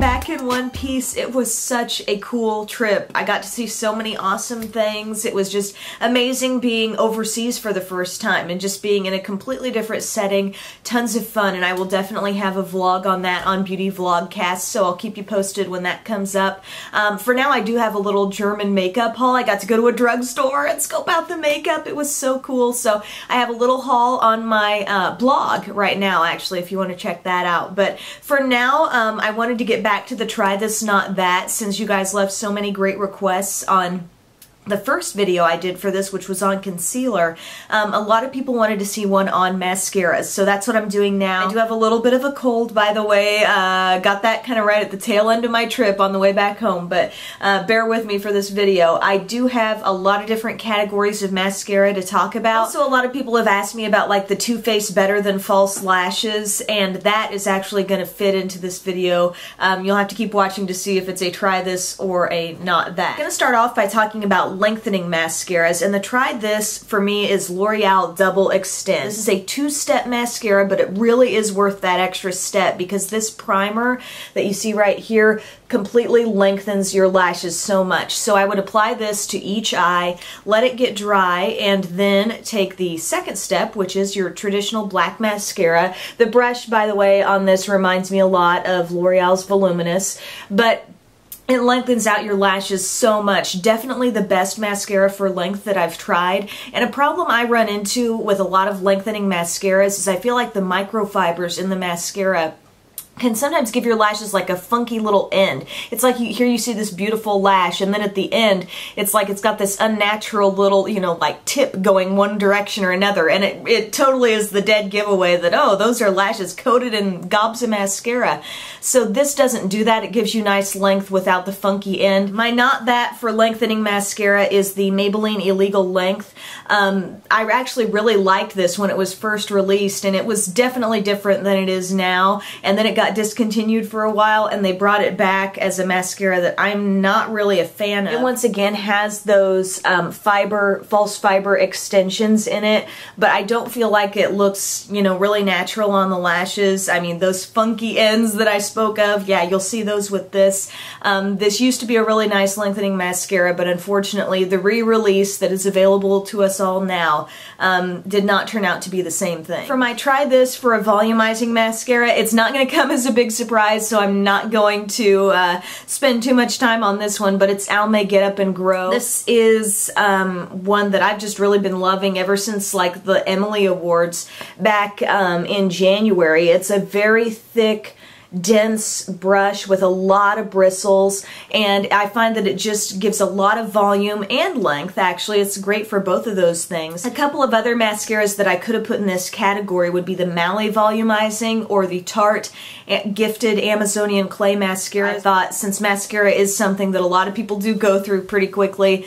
back in one piece. It was such a cool trip. I got to see so many awesome things. It was just amazing being overseas for the first time and just being in a completely different setting. Tons of fun, and I will definitely have a vlog on that on Beauty Vlogcast, so I'll keep you posted when that comes up. For now, I do have a little German makeup haul. I got to go to a drugstore and scope out the makeup. It was so cool. So I have a little haul on my blog right now, actually, if you want to check that out. But for now, I wanted to get back to the Try This Not That, since you guys left so many great requests on the first video I did for this, which was on concealer. A lot of people wanted to see one on mascaras, so that's what I'm doing now. I do have a little bit of a cold, by the way. Got that kind of right at the tail end of my trip on the way back home, but bear with me for this video. I do have a lot of different categories of mascara to talk about. Also, a lot of people have asked me about like the Too Faced Better Than False Lashes, and that is actually going to fit into this video. You'll have to keep watching to see if it's a try this or a not that. I'm going to start off by talking about lengthening mascaras, and the Try This for me is L'Oreal Double Extend. This is a two-step mascara, but it really is worth that extra step because this primer that you see right here completely lengthens your lashes so much. So I would apply this to each eye, let it get dry, and then take the second step, which is your traditional black mascara. The brush, by the way, on this reminds me a lot of L'Oreal's Voluminous, but it lengthens out your lashes so much. Definitely the best mascara for length that I've tried. And a problem I run into with a lot of lengthening mascaras is I feel like the microfibers in the mascara can sometimes give your lashes like a funky little end. It's like here you see this beautiful lash, and then at the end it's like it's got this unnatural little, you know, like tip going one direction or another, and it totally is the dead giveaway that, oh, those are lashes coated in gobs of mascara. So this doesn't do that. It gives you nice length without the funky end. My not that for lengthening mascara is the Maybelline Illegal Length. I actually really liked this when it was first released, and it was definitely different than it is now, and then it got discontinued for a while, and they brought it back as a mascara that I'm not really a fan of. It once again has those false fiber extensions in it, but I don't feel like it looks, you know, really natural on the lashes. I mean, those funky ends that I spoke of, yeah, you'll see those with this. This used to be a really nice lengthening mascara, but unfortunately the re-release that is available to us all now did not turn out to be the same thing. For my Try This for a volumizing mascara, it's not going to come as a big surprise, so I'm not going to spend too much time on this one, but it's Almay Get Up and Grow. This is one that I've just really been loving ever since like the Emily Awards back in January. It's a very thick, dense brush with a lot of bristles, and I find that it just gives a lot of volume and length. Actually, it's great for both of those things. A couple of other mascaras that I could have put in this category would be the Mally Volumizing or the Tarte Gifted Amazonian Clay Mascara. I thought since mascara is something that a lot of people do go through pretty quickly,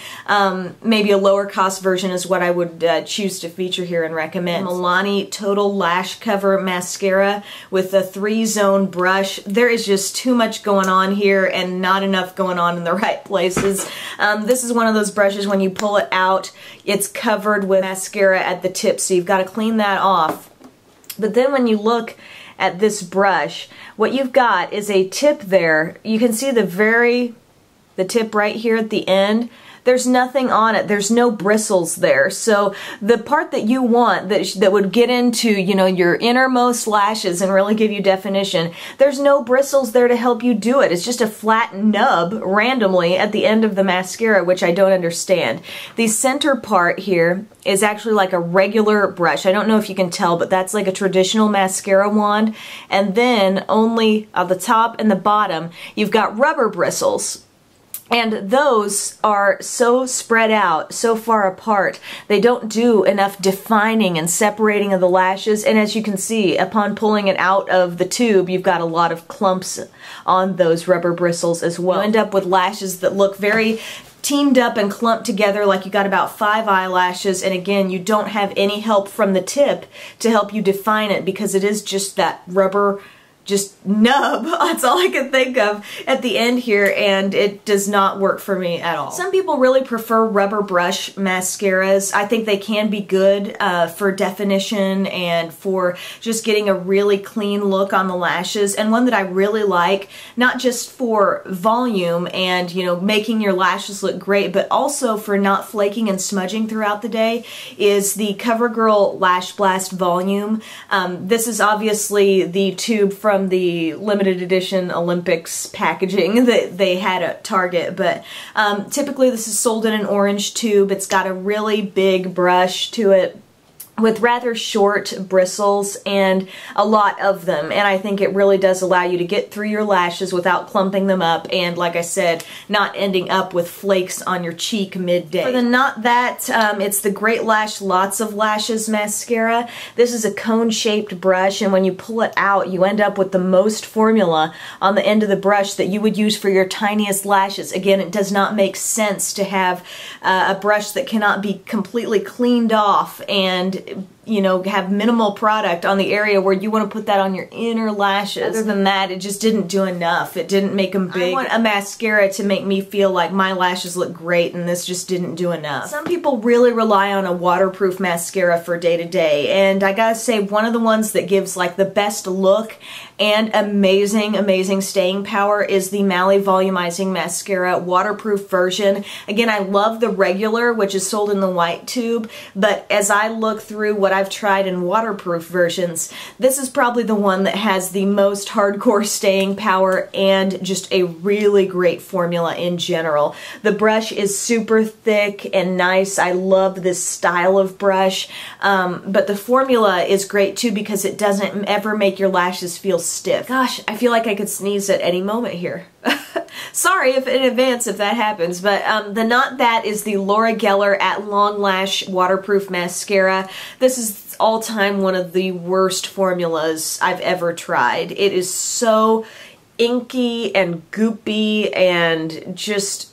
maybe a lower cost version is what I would choose to feature here and recommend. Milani Total Lash Cover Mascara with a 3-zone brush. There is just too much going on here and not enough going on in the right places. This is one of those brushes when you pull it out, it's covered with mascara at the tip, so you've got to clean that off. But then when you look at this brush, what you've got is a tip there. You can see the tip right here at the end. There's nothing on it. There's no bristles there. So the part that you want that would get into, you know, your innermost lashes and really give you definition, there's no bristles there to help you do it. It's just a flat nub randomly at the end of the mascara, which I don't understand. The center part here is actually like a regular brush. I don't know if you can tell, but that's like a traditional mascara wand. And then only at the top and the bottom, you've got rubber bristles. And those are so spread out, so far apart, they don't do enough defining and separating of the lashes, and as you can see, upon pulling it out of the tube, you've got a lot of clumps on those rubber bristles as well. You end up with lashes that look very teamed up and clumped together like you got about 5 eyelashes, and again, you don't have any help from the tip to help you define it because it is just that rubber just nub. That's all I could think of at the end here, and it does not work for me at all. Some people really prefer rubber brush mascaras. I think they can be good for definition and for just getting a really clean look on the lashes. And one that I really like, not just for volume and, you know, making your lashes look great, but also for not flaking and smudging throughout the day, is the CoverGirl LashBlast Volume. This is obviously the tube from the limited edition Olympics packaging that they had at Target, but typically this is sold in an orange tube. It's got a really big brush to it with rather short bristles and a lot of them, and I think it really does allow you to get through your lashes without clumping them up and, like I said, not ending up with flakes on your cheek midday. For the Not That, it's the Great Lash Lots of Lashes mascara. This is a cone-shaped brush, and when you pull it out, you end up with the most formula on the end of the brush that you would use for your tiniest lashes. Again, it does not make sense to have a brush that cannot be completely cleaned off and, you know, have minimal product on the area where you want to put that on your inner lashes. Other than that, it just didn't do enough. It didn't make them big. I want a mascara to make me feel like my lashes look great, and this just didn't do enough. Some people really rely on a waterproof mascara for day to day, and I gotta say, one of the ones that gives like the best look and amazing staying power is the Mally Volumizing Mascara waterproof version. Again, I love the regular, which is sold in the white tube, but as I look through what I've tried in waterproof versions, this is probably the one that has the most hardcore staying power and just a really great formula in general. The brush is super thick and nice. I love this style of brush, but the formula is great too because it doesn't ever make your lashes feel stiff. Gosh, I feel like I could sneeze at any moment here. Sorry if in advance if that happens, but the Not That is the Laura Geller At Long Lash Waterproof Mascara. This is all-time one of the worst formulas I've ever tried. It is so inky and goopy and just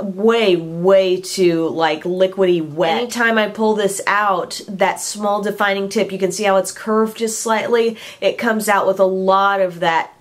way too like liquidy wet. Anytime I pull this out, that small defining tip, you can see how it's curved just slightly. It comes out with a lot of that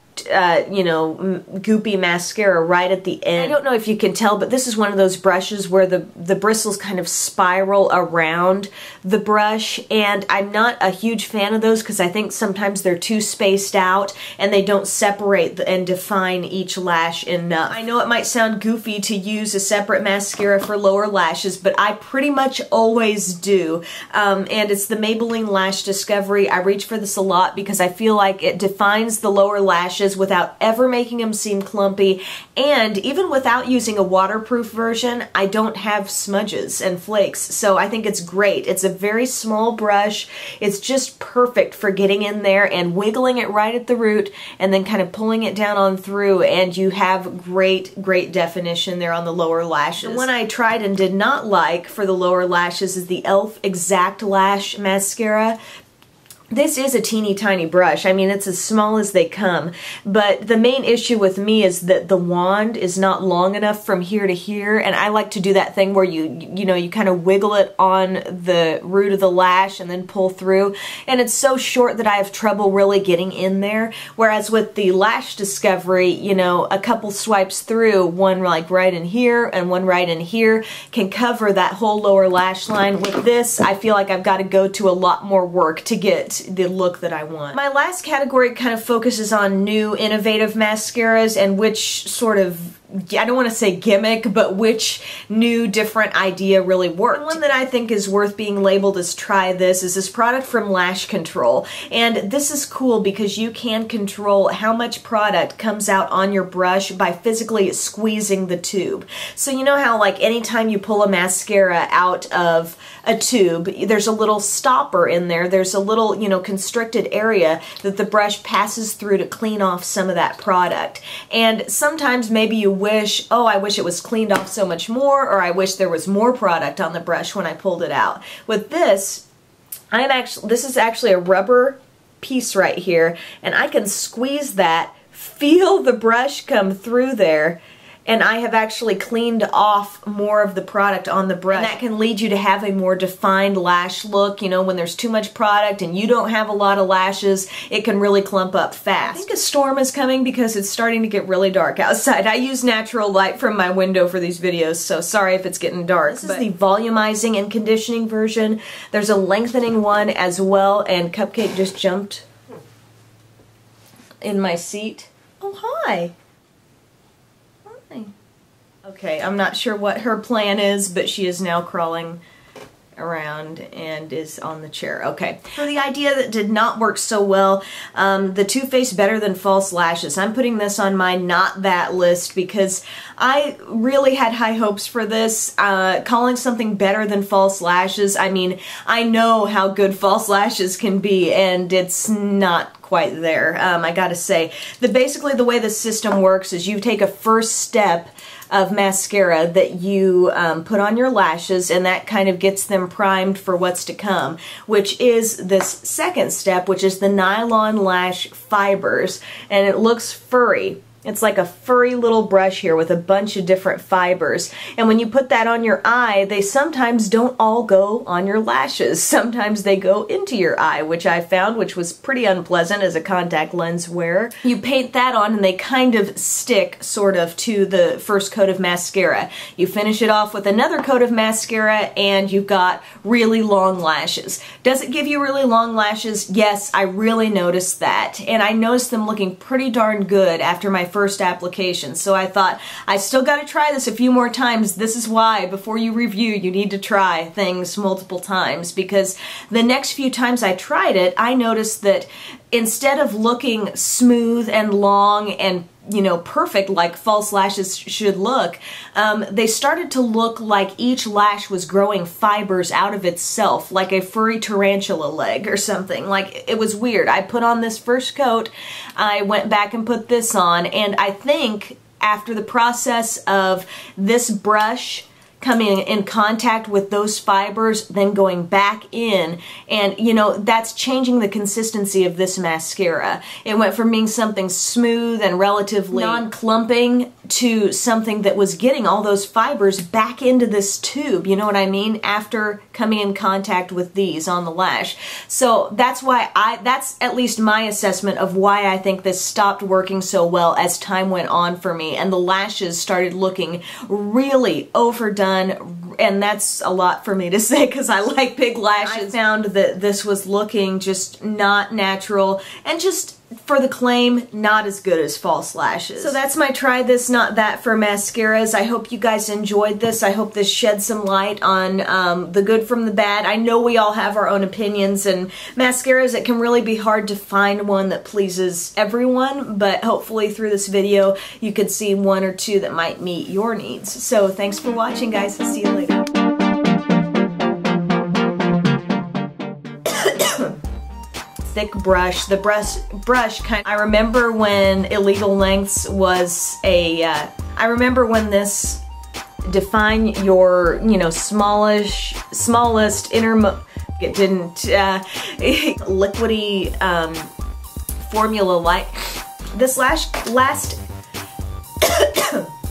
you know, goopy mascara right at the end. I don't know if you can tell, but this is one of those brushes where the bristles kind of spiral around the brush, and I'm not a huge fan of those because I think sometimes they're too spaced out and they don't separate and define each lash enough. I know it might sound goofy to use a separate mascara for lower lashes, but I pretty much always do, and it's the Maybelline Lash Discovery. I reach for this a lot because I feel like it defines the lower lashes without ever making them seem clumpy, and even without using a waterproof version, I don't have smudges and flakes, so I think it's great. It's a very small brush. It's just perfect for getting in there and wiggling it right at the root and then kind of pulling it down on through, and you have great definition there on the lower lashes. The one I tried and did not like for the lower lashes is the e.l.f. Exact Lash Mascara. This is a teeny tiny brush. I mean, it's as small as they come, but the main issue with me is that the wand is not long enough from here to here, and I like to do that thing where you kind of wiggle it on the root of the lash and then pull through, and it's so short that I have trouble really getting in there, whereas with the Lash Discovery, you know, a couple swipes through, one like right in here and one right in here, can cover that whole lower lash line. With this, I feel like I've got to go to a lot more work to get the look that I want. My last category kind of focuses on new innovative mascaras and which sort of, I don't want to say gimmick, but which new different idea really worked. The one that I think is worth being labeled as try this is this product from Lash Control, and this is cool because you can control how much product comes out on your brush by physically squeezing the tube. So you know how like anytime you pull a mascara out of a tube, there's a little stopper in there, there's a little, you know, constricted area that the brush passes through to clean off some of that product. And sometimes maybe you wish, oh, I wish it was cleaned off so much more, or I wish there was more product on the brush when I pulled it out. With this, this is actually a rubber piece right here, and I can squeeze that, feel the brush come through there, and I have actually cleaned off more of the product on the brush. And that can lead you to have a more defined lash look. You know, when there's too much product and you don't have a lot of lashes, it can really clump up fast. I think a storm is coming because it's starting to get really dark outside. I use natural light from my window for these videos, so sorry if it's getting dark. This is the volumizing and conditioning version. There's a lengthening one as well, and Cupcake just jumped in my seat. Oh, hi. Hi. Okay, I'm not sure what her plan is, but she is now crawling around and is on the chair. Okay. For the idea that did not work so well, the Too Faced Better Than False Lashes. I'm putting this on my not that list because I really had high hopes for this. Calling something better than false lashes, I mean, I know how good false lashes can be, and it's not quite there. I gotta say, basically the way the system works is you take a first step of mascara that you put on your lashes, and that kind of gets them primed for what's to come, which is this second step, which is the nylon lash fibers, and it looks furry. It's like a furry little brush here with a bunch of different fibers. And when you put that on your eye, they sometimes don't all go on your lashes. Sometimes they go into your eye, which I found, which was pretty unpleasant as a contact lens wearer. You paint that on and they kind of stick, sort of, to the first coat of mascara. You finish it off with another coat of mascara and you've got really long lashes. Does it give you really long lashes? Yes, I really noticed that. And I noticed them looking pretty darn good after my first application. So I thought, I still got to try this a few more times. This is why, before you review, you need to try things multiple times, because the next few times I tried it, I noticed that instead of looking smooth and long and, you know, perfect like false lashes should look, they started to look like each lash was growing fibers out of itself, like a furry tarantula leg or something. Like, it was weird. I put on this first coat, I went back and put this on, and I think after the process of this brush coming in contact with those fibers, then going back in, and you know, that's changing the consistency of this mascara. It went from being something smooth and relatively non-clumping to something that was getting all those fibers back into this tube, you know what I mean, after coming in contact with these on the lash. So that's why that's at least my assessment of why I think this stopped working so well as time went on for me, and the lashes started looking really overdone. And that's a lot for me to say because I like big lashes. I found that this was looking just not natural and just, for the claim, not as good as false lashes. So that's my try this, not that for mascaras. I hope you guys enjoyed this. I hope this shed some light on the good from the bad. I know we all have our own opinions, and mascaras, it can really be hard to find one that pleases everyone, but hopefully through this video you could see one or two that might meet your needs. So thanks for watching, guys. See you later. Thick brush. The brush kind of, I remember when Illegal Lengths was a, I remember when this define your, you know, smallest inner, it didn't, liquidy formula light. This last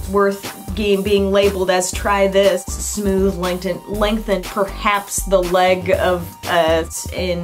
worth being labeled as try this, smooth, lengthen perhaps the leg of in